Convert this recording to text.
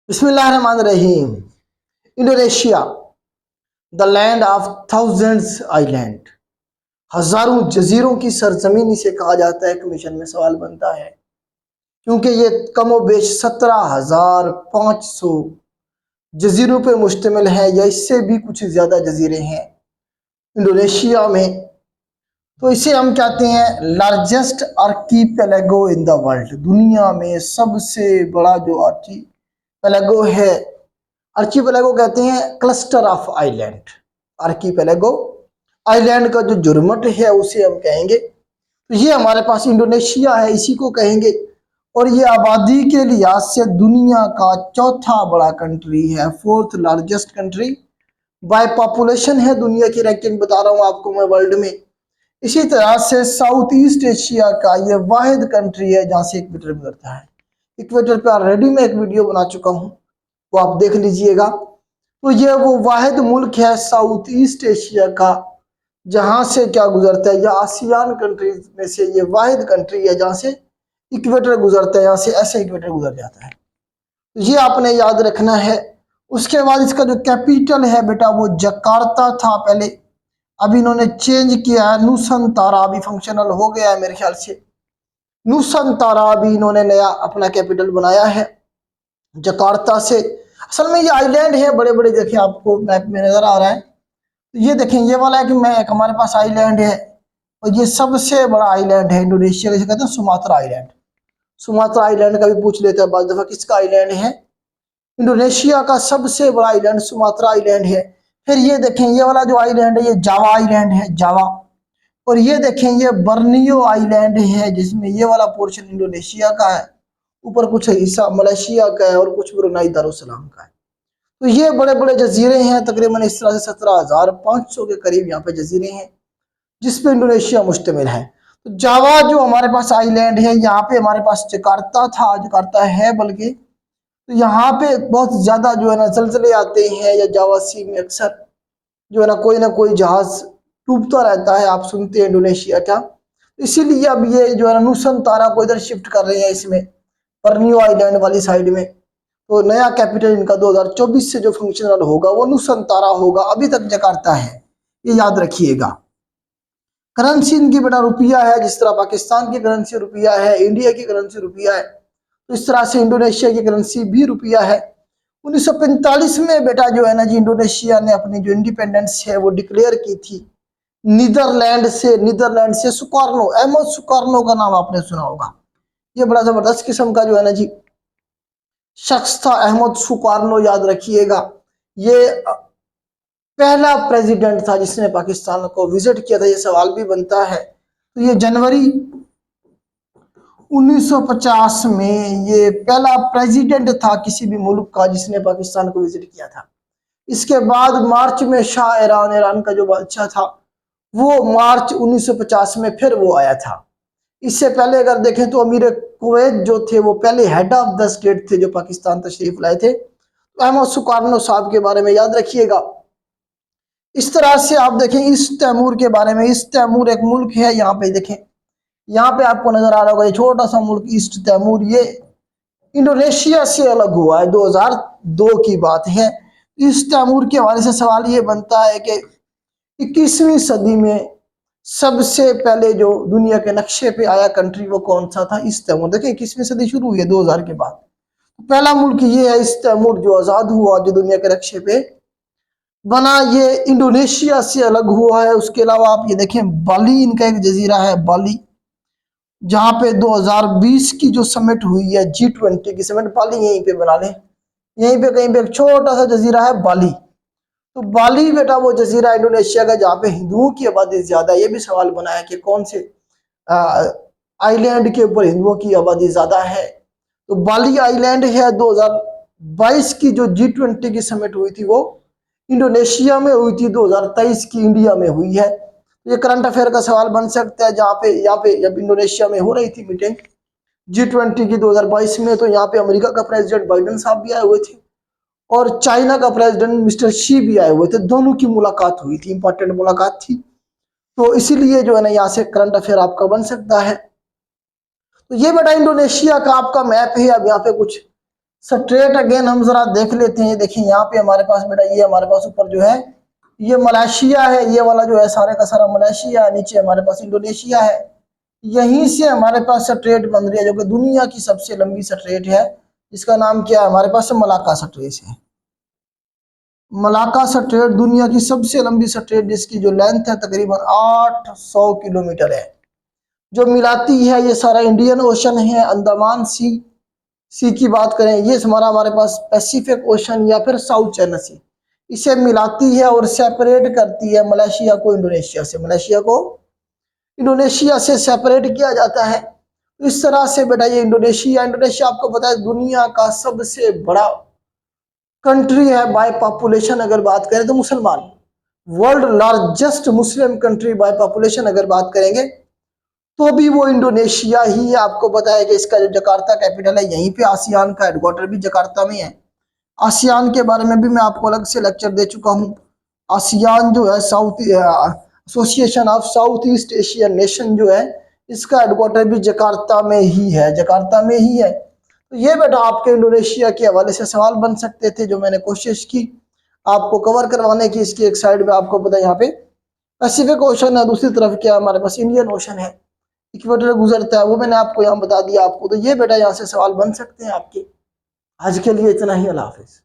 बिस्मिल्लाहिर्रहमानिर्रहीम। Indonesia, the land of thousands island, हजारों जजीरों की सरजमीन इसे कहा जाता है। कमीशन में सवाल बनता है क्योंकि ये कमोबेश 17,500 जजीरों पे मुश्तमिल है या इससे भी कुछ ज़्यादा जजीरे हैं इंडोनेशिया में। तो इसे हम कहते हैं largest archipelago in the world. दुनिया में सबसे बड़ा जो आर्कीपेलागो है, आर्कीपेलागो कहते हैं cluster of island. Archipelago island का जो जुर्मट है उसे हम कहेंगे। तो ये हमारे पास इंडोनेशिया है, इसी को कहेंगे। और ये आबादी के लिहाज से दुनिया का चौथा बड़ा कंट्री है, fourth largest country by population है। दुनिया की रैंकिंग बता रहा हूँ आपको मैं वर्ल्ड में। इसी तरह से साउथ ईस्ट एशिया का ये वाहिद कंट्री है जहाँ से इक्वेटर गुजरता है। इक्वेटर पे ऑलरेडी मैं एक वीडियो बना चुका हूँ, वो आप देख लीजिएगा। तो ये वो वाहिद मुल्क है साउथ ईस्ट एशिया का जहां से क्या गुजरता है, या आसियान कंट्रीज में से ये वाहिद कंट्री है जहां से इक्वेटर गुजरता है, यहाँ से ऐसे इक्वेटर गुजर जाता है। तो ये आपने याद रखना है। उसके बाद इसका जो कैपिटल है बेटा वो जकार्ता था पहले, अभी इन्होंने चेंज किया है नूसंतारा, अभी फंक्शनल हो गया है मेरे ख्याल से। नूसंतारा अभी इन्होंने नया अपना कैपिटल बनाया है जकार्ता से। असल में ये आइलैंड है बड़े बड़े, देखिए आपको मैप में नजर आ रहा है। तो ये देखें, ये वाला है कि मैं एक हमारे पास आइलैंड है और ये सबसे बड़ा आइलैंड है इंडोनेशिया का, जिसे कहते हैं सुमात्रा आइलैंड। सुमात्रा आइलैंड का भी पूछ लेते हैं बाद दफा, किसका आइलैंड है? इंडोनेशिया का सबसे बड़ा आइलैंड सुमात्रा आइलैंड है। फिर ये देखें, ये वाला जो आइलैंड है ये जावा आइलैंड है, जावा। और ये देखें ये बर्नियो आइलैंड है, जिसमें ये वाला पोर्शन इंडोनेशिया का है, ऊपर कुछ हिस्सा मलेशिया का है और कुछ ब्रुनाई दारुसलाम का है। तो ये बड़े बड़े जजीरे हैं, तकरीबन इस तरह से 17,500 के करीब यहाँ पे जजीरे हैं जिस पे इंडोनेशिया मुश्तमिल है। तो जावा जो हमारे पास आइलैंड है, यहाँ पे हमारे पास जकार्ता था, जकार्ता है बल्कि। तो यहाँ पे बहुत ज्यादा जो है ना जलजले आते हैं, या जावा सी में अक्सर जो है ना कोई जहाज डूबता रहता है, आप सुनते हैं इंडोनेशिया का। इसीलिए अब ये जो है ना नुसंतारा को इधर शिफ्ट कर रहे हैं, इसमें बर्नियो आइलैंड वाली साइड में। तो नया कैपिटल इनका 2024 से जो फंक्शनल होगा वो नुसंतारा होगा, अभी तक जकार्ता है, ये याद रखिएगा। करेंसी इनकी बेटा रुपया है, जिस तरह पाकिस्तान की करेंसी रुपया है, इंडिया की करेंसी रुपया है, तो इस तरह से इंडोनेशिया की करेंसी भी रुपया है। 1945 में बेटा जो है ना जी इंडोनेशिया ने अपनी जो इंडिपेंडेंस है वो डिक्लेयर की थी नीदरलैंड से सुकार्नो, अहमद सुकार्नो का नाम आपने सुना होगा। ये बड़ा जबरदस्त किस्म का जो है ना जी शख्स था अहमद सुकार्नो, याद रखिएगा। ये पहला प्रेसिडेंट था जिसने पाकिस्तान को विजिट किया था, ये सवाल भी बनता है। तो ये जनवरी 1950 में ये पहला प्रेसिडेंट था किसी भी मुल्क का जिसने पाकिस्तान को विजिट किया था। इसके बाद मार्च में शाह ईरान का जो बादशाह था वो मार्च 1950 में फिर वो आया था। इससे पहले अगर देखें तो अमीर कुवैत जो थे वो पहले हेड ऑफ द स्टेट थे जो पाकिस्तान तशरीफ लाए थे। तो अहमद सुकार्नो साहब के बारे में याद रखिएगा। इस तरह से आप देखें ईस्ट तैमूर के बारे में, ईस्ट तैमूर एक मुल्क है, यहाँ पे देखें, यहाँ पे आपको नजर आ रहा होगा ये छोटा सा मुल्क ईस्ट तैमूर, ये इंडोनेशिया से अलग हुआ है, 2002 की बात है। ईस्ट तैमूर के हवाले से सवाल ये बनता है कि 21वीं सदी में सबसे पहले जो दुनिया के नक्शे पे आया कंट्री वो कौन सा था? ईस्ट तैमूर। देखिए 21वीं सदी शुरू हुई है 2000 के बाद, पहला मुल्क ये है ईस्ट तैमूर जो आजाद हुआ, जो दुनिया के नक्शे पे बना। ये इंडोनेशिया से अलग हुआ है। उसके अलावा आप ये देखें बाली इनका एक जजीरा है, बाली, जहाँ पे 2020 की जो समिट हुई है G20 की समिट, बाली यहीं पे बना लें, यहीं पे कहीं पे एक छोटा सा जजीरा है बाली। तो बाली बेटा वो जजीरा इंडोनेशिया का जहाँ पे हिंदुओं की आबादी ज्यादा है। ये भी सवाल बना है कि कौन से आइलैंड के ऊपर हिंदुओं की आबादी ज्यादा है। तो बाली आइलैंड है। 2022 की जो G20 की समिट हुई थी वो इंडोनेशिया में हुई थी, 2023 की इंडिया में हुई है। ये करंट अफेयर का सवाल बन सकता है, जहाँ पे यहाँ पे जब इंडोनेशिया में हो रही थी मीटिंग G20 की 2022 में, तो यहाँ पे अमेरिका का प्रेसिडेंट बाइडेन साहब भी आए हुए थे और चाइना का प्रेसिडेंट मिस्टर शी भी आए हुए थे। दोनों की मुलाकात हुई थी, इंपॉर्टेंट मुलाकात थी। तो इसीलिए जो है ना यहाँ से करंट अफेयर आपका बन सकता है। तो ये बेटा इंडोनेशिया का आपका मैप है। अब यहाँ पे कुछ स्ट्रेट अगेन हम जरा देख लेते हैं। देखिए यहाँ पे हमारे पास बेटा ये हमारे पास ऊपर जो है ये मलेशिया है, ये वाला जो है सारे का सारा मलेशिया है, नीचे हमारे पास इंडोनेशिया है। यहीं से हमारे पास स्ट्रेट बन रही है जो कि दुनिया की सबसे लंबी स्ट्रेट है। इसका नाम क्या है हमारे पास मलाक्का स्ट्रेट है। मलाक्का स्ट्रेट दुनिया की सबसे लंबी स्ट्रेट जिसकी जो लेंथ है तकरीबन 800 किलोमीटर है, जो मिलाती है ये सारा इंडियन ओशन है, अंडमान सी की बात करें ये हमारे पास पैसिफिक ओशन या फिर साउथ चाइना सी, इसे मिलाती है और सेपरेट करती है मलेशिया को इंडोनेशिया से। मलेशिया को इंडोनेशिया से सेपरेट किया जाता है। इस तरह से बेटा ये इंडोनेशिया इंडोनेशिया आपको पता है दुनिया का सबसे बड़ा कंट्री है बाय पॉपुलेशन। अगर बात करें तो मुसलमान, world largest Muslim country by population अगर बात करेंगे तो भी वो इंडोनेशिया ही है। आपको पता है कि इसका जो जकार्ता कैपिटल है यहीं पे, आसियान का हेडक्वार्टर भी जकार्ता में है। आसियान के बारे में भी मैं आपको अलग से लेक्चर दे चुका हूँ। आसियान जो है south association of south east Asian nation जो है, इसका हेडक्वार्टर भी जकार्ता में ही है, जकार्ता में ही है। तो ये बेटा आपके इंडोनेशिया के हवाले से सवाल बन सकते थे जो मैंने कोशिश की आपको कवर करवाने की। इसकी एक साइड में आपको पता है यहाँ पे पैसिफिक ओशन है, दूसरी तरफ क्या हमारे पास इंडियन ओशन है, इक्वेटर गुजरता है, वो मैंने आपको यहाँ बता दिया आपको। तो ये बेटा यहाँ से सवाल बन सकते हैं आपके। आज के लिए इतना ही, अल्लाह हाफिज।